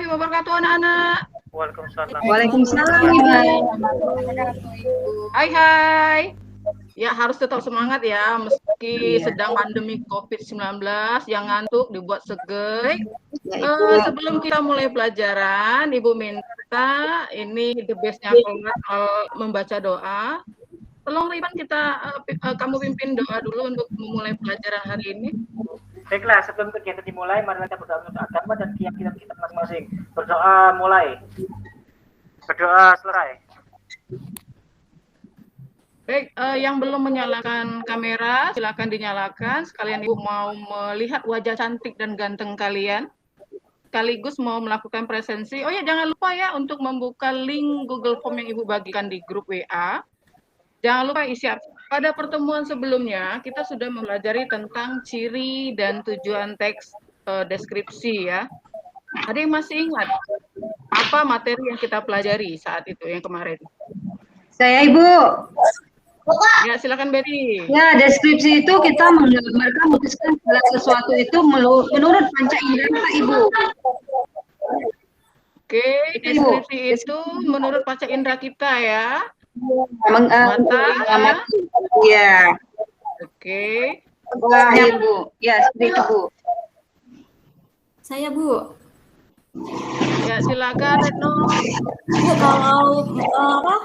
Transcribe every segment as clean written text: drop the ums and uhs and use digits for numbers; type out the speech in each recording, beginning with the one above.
wabarakatuh anak-anak. Waalaikumsalam. Waalaikumsalam, Ibu. Hai. Ya harus tetap semangat ya, meski sedang pandemi COVID-19, jangan ngantuk, dibuat seger. Sebelum kita mulai pelajaran, Ibu minta ini the best-nya kelas membaca doa. Tolong Riban kamu pimpin doa dulu untuk memulai pelajaran hari ini. Baiklah, sebelum kegiatan dimulai, mari kita berdoa untuk agama dan keyakinan kita masing-masing. Berdoa mulai. Berdoa selesai. Baik, yang belum menyalakan kamera, silakan dinyalakan. Sekalian Ibu mau melihat wajah cantik dan ganteng kalian. Sekaligus mau melakukan presensi. Oh ya, jangan lupa ya untuk membuka link Google Form yang Ibu bagikan di grup WA. Jangan lupa isi. Pada pertemuan sebelumnya, kita sudah mempelajari tentang ciri dan tujuan teks deskripsi ya. Ada yang masih ingat apa materi yang kita pelajari saat itu, yang kemarin? Saya, Ibu. Ya, silakan Betty. Ya, deskripsi itu kita menggambarkan memutuskan segala sesuatu itu menurut panca indera, Ibu. Oke, deskripsi itu menurut panca indera kita ya. Mata, ya. Oke. Wah, ya, Bu. Ya, seperti itu, Bu. Saya, Bu. Ya, silakan Retno. Bu, kalau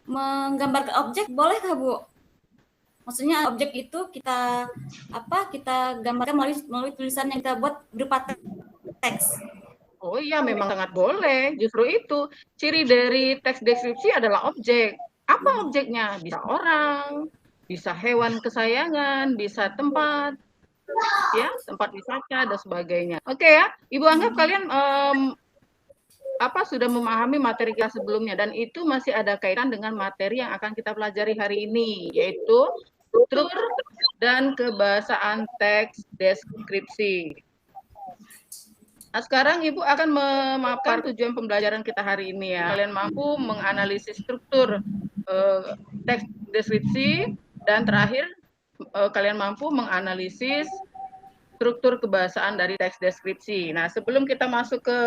menggambarkan objek bolehkah, Bu? Maksudnya objek itu kita gambarkan melalui tulisan yang kita buat berupa teks. Oh iya, memang sangat boleh. Justru itu ciri dari teks deskripsi adalah objek. Apa objeknya? Bisa orang, bisa hewan kesayangan, bisa tempat, ya, tempat wisata dan sebagainya. Oke ya, Ibu anggap kalian sudah memahami materi kita sebelumnya, dan itu masih ada kaitan dengan materi yang akan kita pelajari hari ini, yaitu struktur dan kebahasaan teks deskripsi. Nah, sekarang Ibu akan memaparkan tujuan pembelajaran kita hari ini ya. Kalian mampu menganalisis struktur teks deskripsi, dan terakhir kalian mampu menganalisis struktur kebahasaan dari teks deskripsi. Nah, sebelum kita masuk ke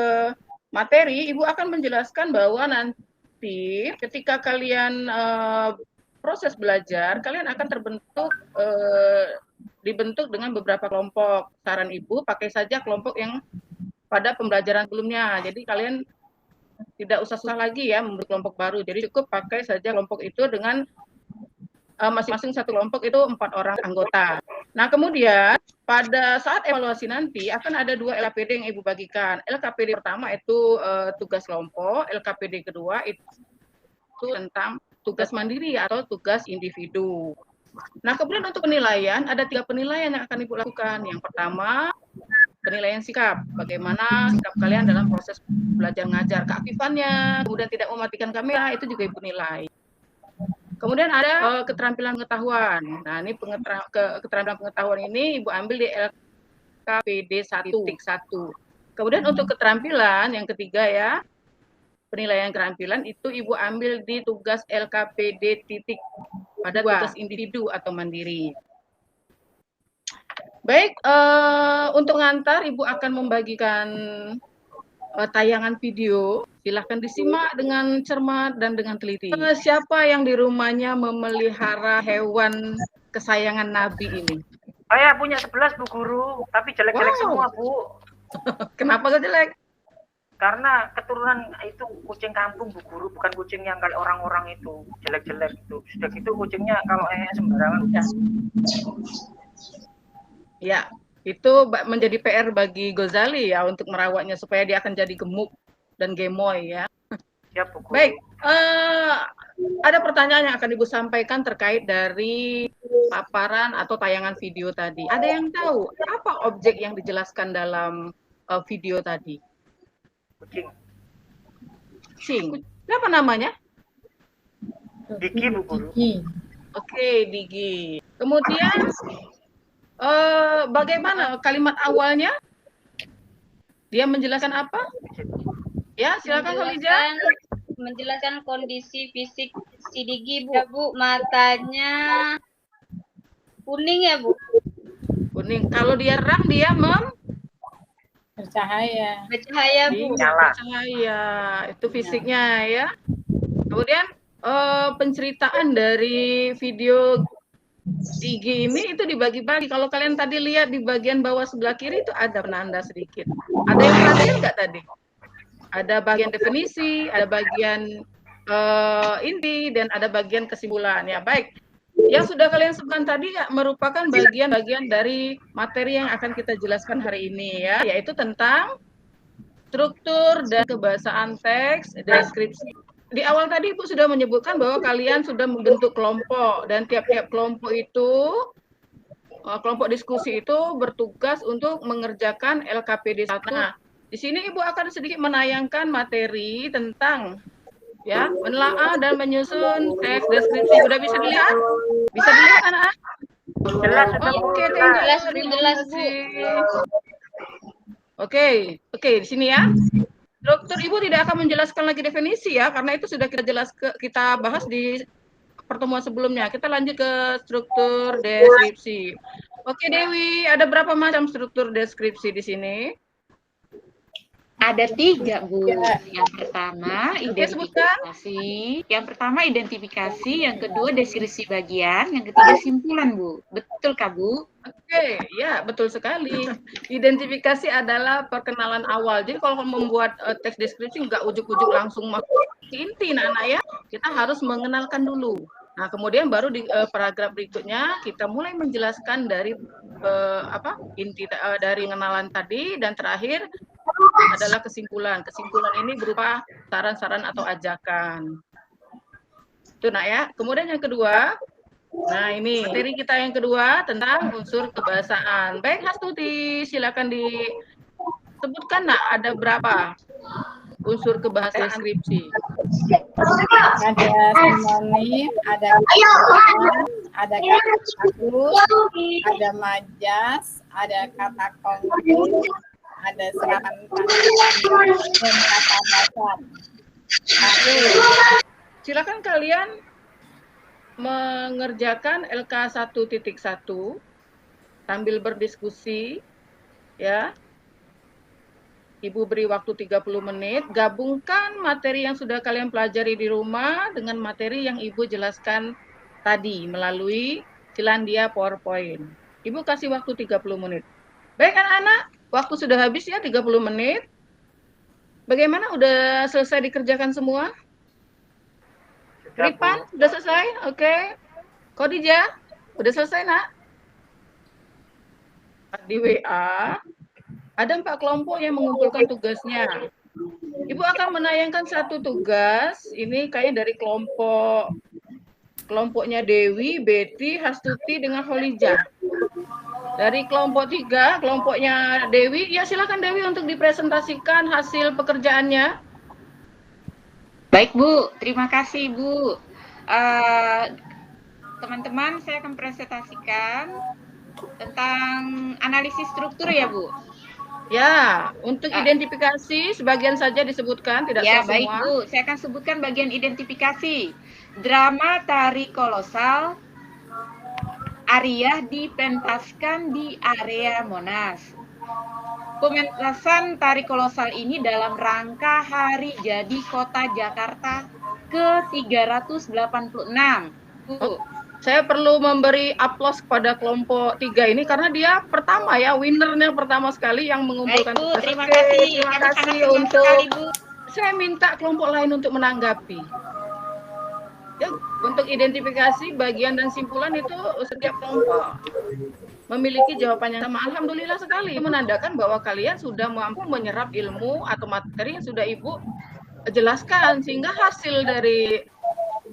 materi, Ibu akan menjelaskan bahwa nanti ketika kalian proses belajar, kalian akan dibentuk dengan beberapa kelompok. Saran Ibu, pakai saja kelompok yang pada pembelajaran sebelumnya. Jadi kalian tidak usah susah lagi ya membentuk kelompok baru. Jadi cukup pakai saja kelompok itu dengan masing-masing satu kelompok itu 4 orang anggota. Nah, kemudian pada saat evaluasi nanti akan ada 2 LKPD yang Ibu bagikan. LKPD pertama itu tugas kelompok, LKPD kedua itu tentang tugas mandiri atau tugas individu. Nah, kemudian untuk penilaian, ada 3 penilaian yang akan Ibu lakukan. Yang pertama, penilaian sikap, bagaimana sikap kalian dalam proses belajar ngajar, keaktifannya, kemudian tidak mematikan kamera, itu juga Ibu nilai. Kemudian ada keterampilan pengetahuan. Nah, ini keterampilan pengetahuan ini Ibu ambil di LKPD 1.1. Kemudian untuk keterampilan yang ketiga ya, penilaian keterampilan itu Ibu ambil di tugas LKPD titik pada tugas individu atau mandiri. Baik, untuk ngantar Ibu akan membagikan tayangan video. Silahkan disimak dengan cermat dan dengan teliti. Siapa yang di rumahnya memelihara hewan kesayangan Nabi ini? Saya punya 11, Bu Guru, tapi jelek-jelek semua, Bu. Kenapa kok jelek? Karena keturunan itu kucing kampung, Bu Guru, bukan kucing yang kayak orang-orang itu, jelek-jelek itu. Sudah gitu kucingnya kalau sembarangan udah. Ya, itu menjadi PR bagi Ghazali ya untuk merawatnya supaya dia akan jadi gemuk dan gemoy ya. Siap, Bu Guru. Baik, ada pertanyaan yang akan Ibu sampaikan terkait dari paparan atau tayangan video tadi. Ada yang tahu apa objek yang dijelaskan dalam video tadi? Kucing. Kucing. Siapa namanya? Digi, Bu Guru. Oke, Digi. Kemudian bagaimana kalimat awalnya? Dia menjelaskan apa? Ya, silakan Khalija. Menjelaskan kondisi fisik si Digi, Bu. Ya, Bu, matanya kuning ya, Bu? Kuning. Kalau dia rang, dia Bercahaya. Bercahaya, Bu. Nyala. Bercahaya, itu fisiknya ya. Kemudian penceritaan dari video IG ini itu dibagi-bagi. Kalau kalian tadi lihat di bagian bawah sebelah kiri itu ada penanda sedikit. Ada yang perhatian nggak tadi? Ada bagian definisi, ada bagian inti, dan ada bagian kesimpulan. Ya baik. Yang sudah kalian sebutkan tadi ya, merupakan bagian-bagian dari materi yang akan kita jelaskan hari ini ya, yaitu tentang struktur dan kebahasaan teks, deskripsi. Di awal tadi Ibu sudah menyebutkan bahwa kalian sudah membentuk kelompok dan tiap-tiap kelompok itu, kelompok diskusi itu bertugas untuk mengerjakan LKPD 1. Nah, di sini Ibu akan sedikit menayangkan materi tentang ya, menelaah dan menyusun teks deskripsi. Sudah bisa dilihat? Bisa dilihat anak-anak? Jelas sudah. Oke, Jelas, Bu. Jelas, Bu. Oke, di sini ya. Dokter Ibu tidak akan menjelaskan lagi definisi ya, karena itu sudah kita bahas di pertemuan sebelumnya. Kita lanjut ke struktur deskripsi. Oke, Dewi, ada berapa macam struktur deskripsi di sini? Ada 3, Bu. Yang pertama identifikasi, yang kedua deskripsi bagian, yang ketiga simpulan, Bu. Betul Kak, Bu? Oke, ya betul sekali. Identifikasi adalah perkenalan awal. Jadi kalau membuat teks deskripsi nggak ujuk-ujuk langsung masuk inti, Nana ya. Kita harus mengenalkan dulu. Nah, kemudian baru di paragraf berikutnya kita mulai menjelaskan dari inti dari pengenalan tadi, dan terakhir adalah kesimpulan. Kesimpulan ini berupa saran-saran atau ajakan. Itu Nak ya. Kemudian yang kedua, nah ini materi kita yang kedua tentang unsur kebahasaan. Baik Hastuti, silakan disebutkan Nak, ada berapa unsur kebahasaan deskripsi? Ada sinonim, ada kata, ada kata bagus, ada majas, ada kata konkret, ada serangan panggilan, dan kata dasar. Silakan kalian mengerjakan LK 1.1 sambil berdiskusi ya. Ibu beri waktu 30 menit, gabungkan materi yang sudah kalian pelajari di rumah dengan materi yang Ibu jelaskan tadi melalui Selandia PowerPoint. Ibu kasih waktu 30 menit. Baik anak-anak, waktu sudah habis ya, 30 menit. Bagaimana, udah selesai dikerjakan semua? Ripan, udah selesai? Oke. Khadijah, udah selesai Nak? Di WA. Ada 4 kelompok yang mengumpulkan tugasnya. Ibu akan menayangkan satu tugas, ini kayaknya dari kelompoknya Dewi, Betty, Hastuti dengan Holijah. Dari kelompok 3, kelompoknya Dewi, ya silakan Dewi untuk dipresentasikan hasil pekerjaannya. Baik Bu, terima kasih Bu. Teman-teman, saya akan presentasikan tentang analisis struktur ya Bu. Ya, untuk identifikasi sebagian saja disebutkan, tidak ya, semua. Baik Bu, saya akan sebutkan bagian identifikasi. Drama tari kolosal, Arya dipentaskan di area Monas. Pementasan tari kolosal ini dalam rangka Hari Jadi Kota Jakarta ke-386. Bu. Saya perlu memberi aplaus kepada kelompok 3 ini karena dia pertama ya, winnernya pertama sekali yang mengumpulkan. Baik, Bu, terima kasih. Terima kasih untuk sekali, Bu. Saya minta kelompok lain untuk menanggapi. Ya, untuk identifikasi bagian dan simpulan itu setiap kelompok memiliki jawaban yang sama. Alhamdulillah sekali, menandakan bahwa kalian sudah mampu menyerap ilmu atau materi yang sudah Ibu jelaskan, sehingga hasil dari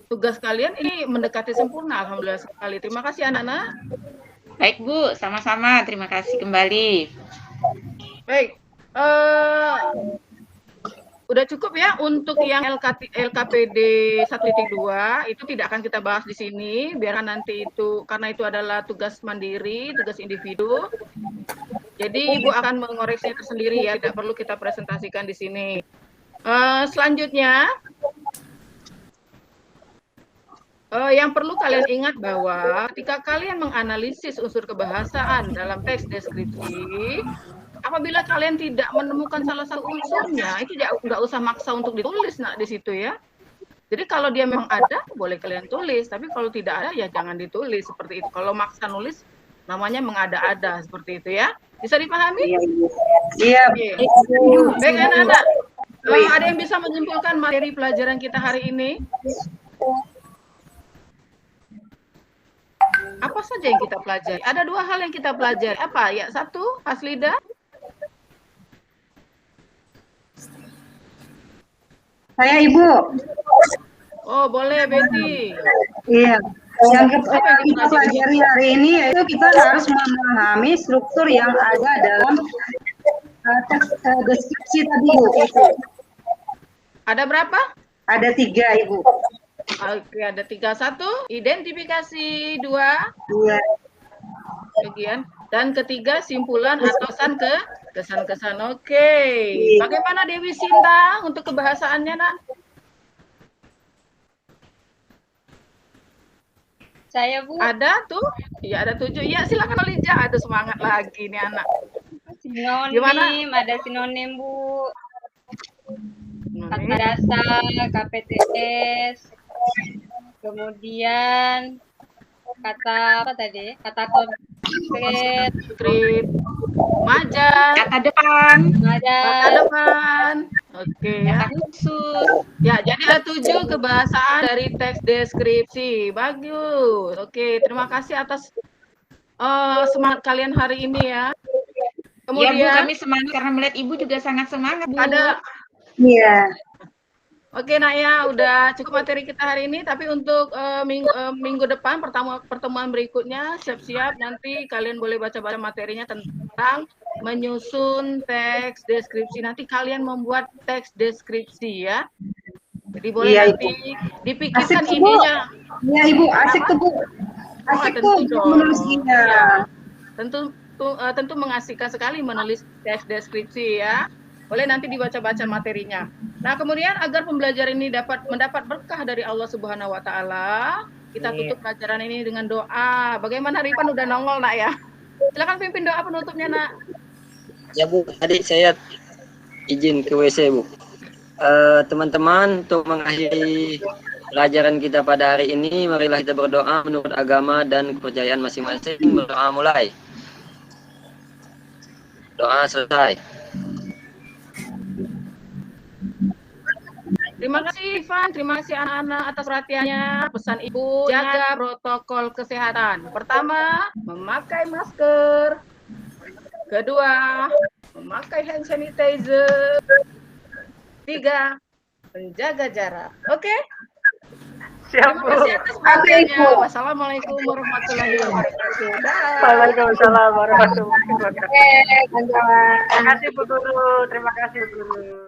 tugas kalian ini mendekati sempurna. Alhamdulillah sekali. Terima kasih anak-anak. Baik Bu, sama-sama. Terima kasih kembali. Baik, udah cukup ya untuk yang LKPD 1.2 itu tidak akan kita bahas di sini, biarkan nanti itu, karena itu adalah tugas mandiri, tugas individu. Jadi Ibu akan mengoreksi tersendiri ya, tidak perlu kita presentasikan di sini. Selanjutnya, yang perlu kalian ingat bahwa ketika kalian menganalisis unsur kebahasaan dalam teks deskripsi, apabila kalian tidak menemukan salah satu unsurnya, itu nggak usah maksa untuk ditulis nak di situ ya. Jadi kalau dia memang ada, boleh kalian tulis. Tapi kalau tidak ada, ya jangan ditulis seperti itu. Kalau maksa nulis, namanya mengada-ada seperti itu ya. Bisa dipahami? Iya. Baik anak-anak. Ada yang bisa menyimpulkan materi pelajaran kita hari ini? Apa saja yang kita pelajari? Ada 2 hal yang kita pelajari. Apa? Ya, 1, Aslida. Saya Ibu. Oh, boleh, Betty. Iya. Yang kita pelajari hari ini yaitu kita harus memahami struktur yang ada dalam teks deskripsi tadi, Bu. Ada berapa? Ada 3, Ibu. Oke, ada 3. 1, identifikasi. 2, Iya. bagian. Dan ketiga, simpulan atau kesan-kesan. Oke. Bagaimana Dewi Sinta untuk kebahasaannya, nak? Saya, Bu. Ada tuh? Iya, ada 7. Iya, silakan Olija. Ada semangat lagi nih anak. Sinonim, Gimana? ada sinonim, Bu. Kata Sinonim. dasar, KPTS. Kemudian kata apa tadi? Kata konkret, Skrip. Majas. Kata depan, Kata ada depan. Oke ya. kata khusus. Ya, jadi ada 7 kebahasaan dari teks deskripsi. Bagus. Oke, terima kasih atas semangat kalian hari ini ya. Ya Bu, Kemudian kami semangat karena melihat Ibu juga sangat semangat Bu. ada Iya. Oke, nak ya, udah cukup materi kita hari ini. Tapi untuk minggu depan, pertemuan berikutnya, siap-siap nanti kalian boleh baca-baca materinya tentang menyusun teks deskripsi. Nanti kalian membuat teks deskripsi ya. Jadi boleh Iya, nanti dipikirkan Asik tuh, Bu. ininya. Iya, Ibu, asik tuh, Bu. Asik tentu tuh dong. menulis iya. Ya. Tentu mengasihkan sekali menulis teks deskripsi ya. Boleh nanti dibaca-baca materinya. Nah, kemudian agar pembelajaran ini mendapat berkah dari Allah Subhanahu wa taala, kita tutup pelajaran ini dengan doa. Bagaimana Rifan udah nongol, nak ya? Silakan pimpin doa penutupnya, nak. Ya Bu, tadi saya izin ke WC Bu. Teman-teman, untuk mengakhiri pelajaran kita pada hari ini, marilah kita berdoa menurut agama dan kepercayaan masing-masing. Berdoa mulai. Doa selesai. Terima kasih Ivan, terima kasih anak-anak atas perhatiannya. Pesan Ibu, jaga protokol kesehatan. Pertama, memakai masker. Kedua, memakai hand sanitizer. 3, menjaga jarak. Oke? Siap, Terima Bu. kasih atas perhatiannya. Wassalamualaikum warahmatullahi wabarakatuh. Dah. Waalaikumsalam warahmatullahi wabarakatuh. Terima kasih Bu Guru. Terima kasih Bu Guru.